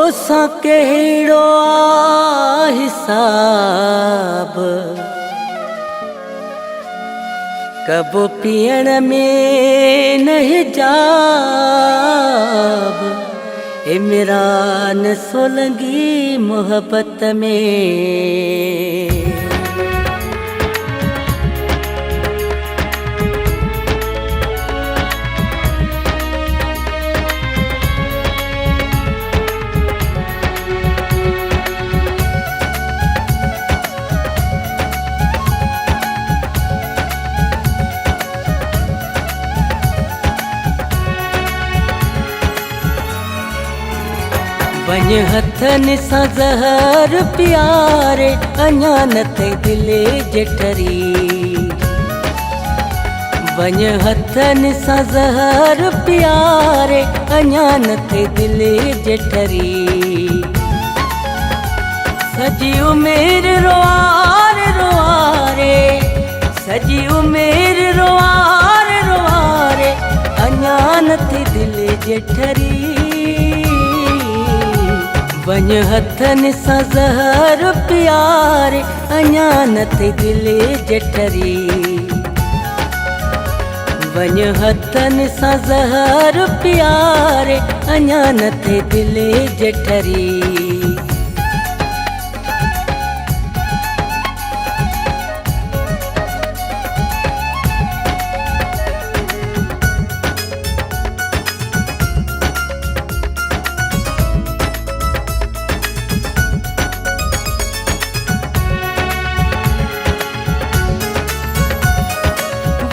तोसां कहिड़ो आ हिसाब, कबो पीअण में न हिजाब। इमरान सोलंगी मोहब्बत में वञ हथनि सां ज़हर प्यारे, अञा न थे दिले जेठरी। वञ हथनि सां ज़हर प्यारे, अञा न थे दिले जेठरी। सजी उमेर रोआर रोआरे, सजी उमेर रोआर रोआरे, अञा न थे दिले जेठरी। वञ हथनि सां ज़हर प्यारे, अञा न थे दिले जेठरी। वञ हथनि सां ज़हर प्यारे, अञा न थे दिले जेठरी।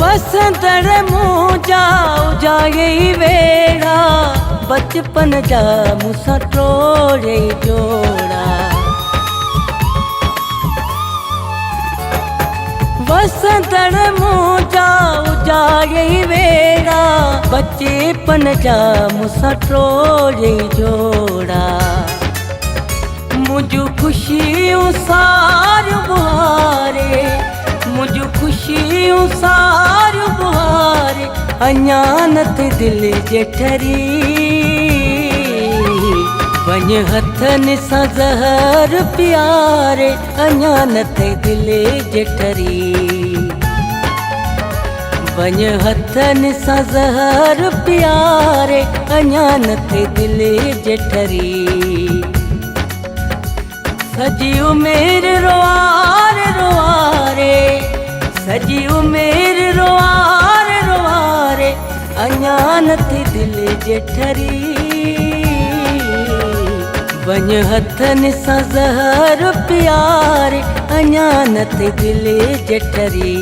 वसंदड़ मुंहिंजा उजाए वेड़ा, बचपन जा मूंसां टोड़े जोड़ा। वसंदड़ मुंहिंजा उजाए वेड़ा, बचपन जा मूंसां टोड़े जोड़ा। मुंहिंजूं ख़ुशियूं सारियूं बुहारे, मुंहिंजूं ख़ुशियूं सारियूं बुहारे, अञा न थे दिल जेठरी। वञ हथनि सां ज़हर प्यारे, अञा न थे दिल जेठरी। वञ हथनि सां ज़हर प्यारे, अञा न थे दिल जेठरी। सजी उमेर रोआर रोआरे, सजी उमेर रोआर रोआरे, अञा न थे दिल जेठरी। वञ हथनि सां ज़हर प्यारे, अञा न थे दिल जेठरी।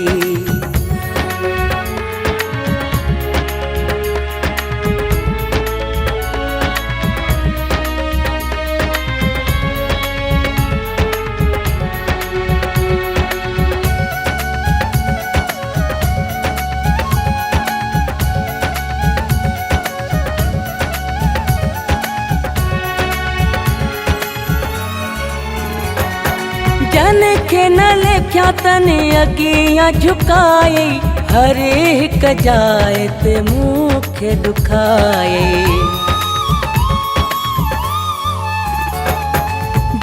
जन खे न लिखिया तने अॻियां झुकाए, हर हिक जाइ ते मूंखे दुखाए।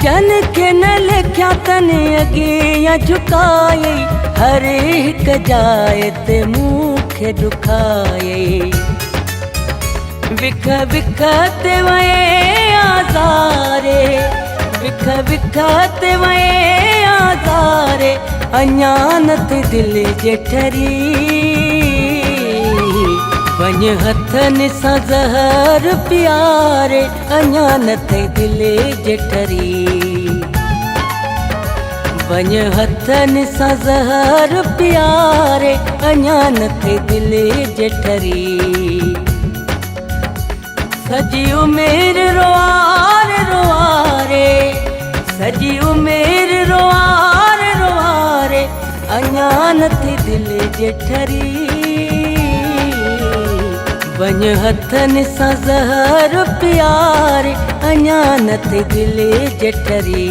जन खे न लिखिया तने अॻियां झुकाए, हर हिक जाइ ते मूंखे दुखाए। विख विख ते वए आज़ारे, विख विख ते वए आज़ारे, अञा न थे दिल जेठरी। वञ हथनि सां ज़हर प्यारे, अञा न थे दिल जेठरी। वञ हथनि सां ज़हर प्यारे, अञा न थे दिल जेठरी। सजी उमेर रोआर रोआरे, सजी उमेर रोआर रोआरे, अञा न थे दिल जेठरी। वञ हथनि सां ज़हर प्यारे, अञा न थे दिल जेठरी।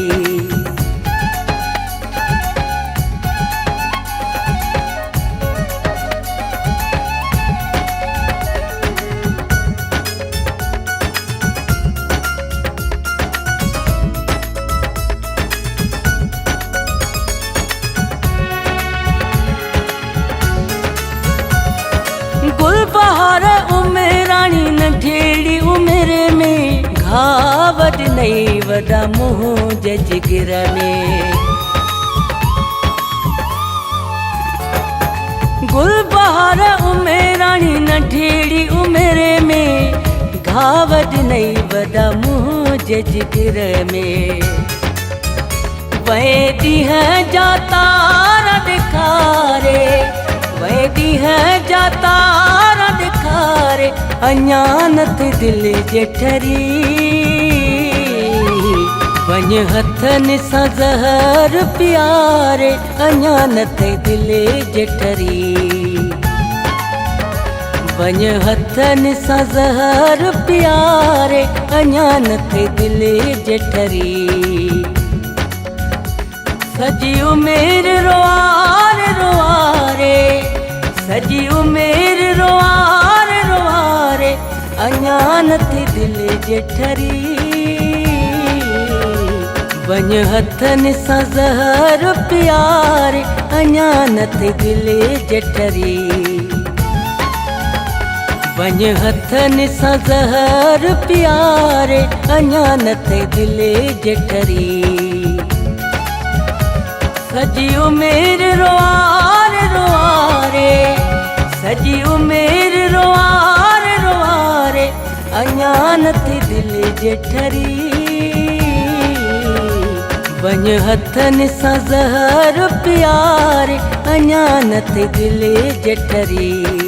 गुल बहार उमेराणी नंढेड़ी उमिरि में घाव ॾिनई वॾा मुंहुं जे जिगर में। गुल बहार उमेराणी नंढेड़ी उमिरि में घाव ॾिनई वॾा मुंहुं जे जिगर में। वहे ॾींहं जा तारा ॾेखारे, वहे ॾींहं जा तारा ॾेखारे, अञा नथी दिलि जे ठरी। वञ हथनि सां ज़हर पियारे, अञा नथी दिलि जे ठरी। वञ हथनि सां ज़हर पियारे, अञा नथी दिलि जे ठरी। सजी उमिरि रोआरे रोआरे, सजी उमिरि रोआरे रोआरे, अञा नथी दिलि जे ठरी। वञ हथनि सां ज़हर पियारे, अञा नथी दिलि जे ठरी। वञ हथनि सां ज़हर पियारे, अञा नथी दिलि जे ठरी। सजी उमिरि रोआरे रोआरे, सजी उमिरि रोआरे रोआरे, अञा नथी दिलि जे ठरी। वञ हथनि सां ज़हर पियारे, अञा नथी दिलि जे ठरी।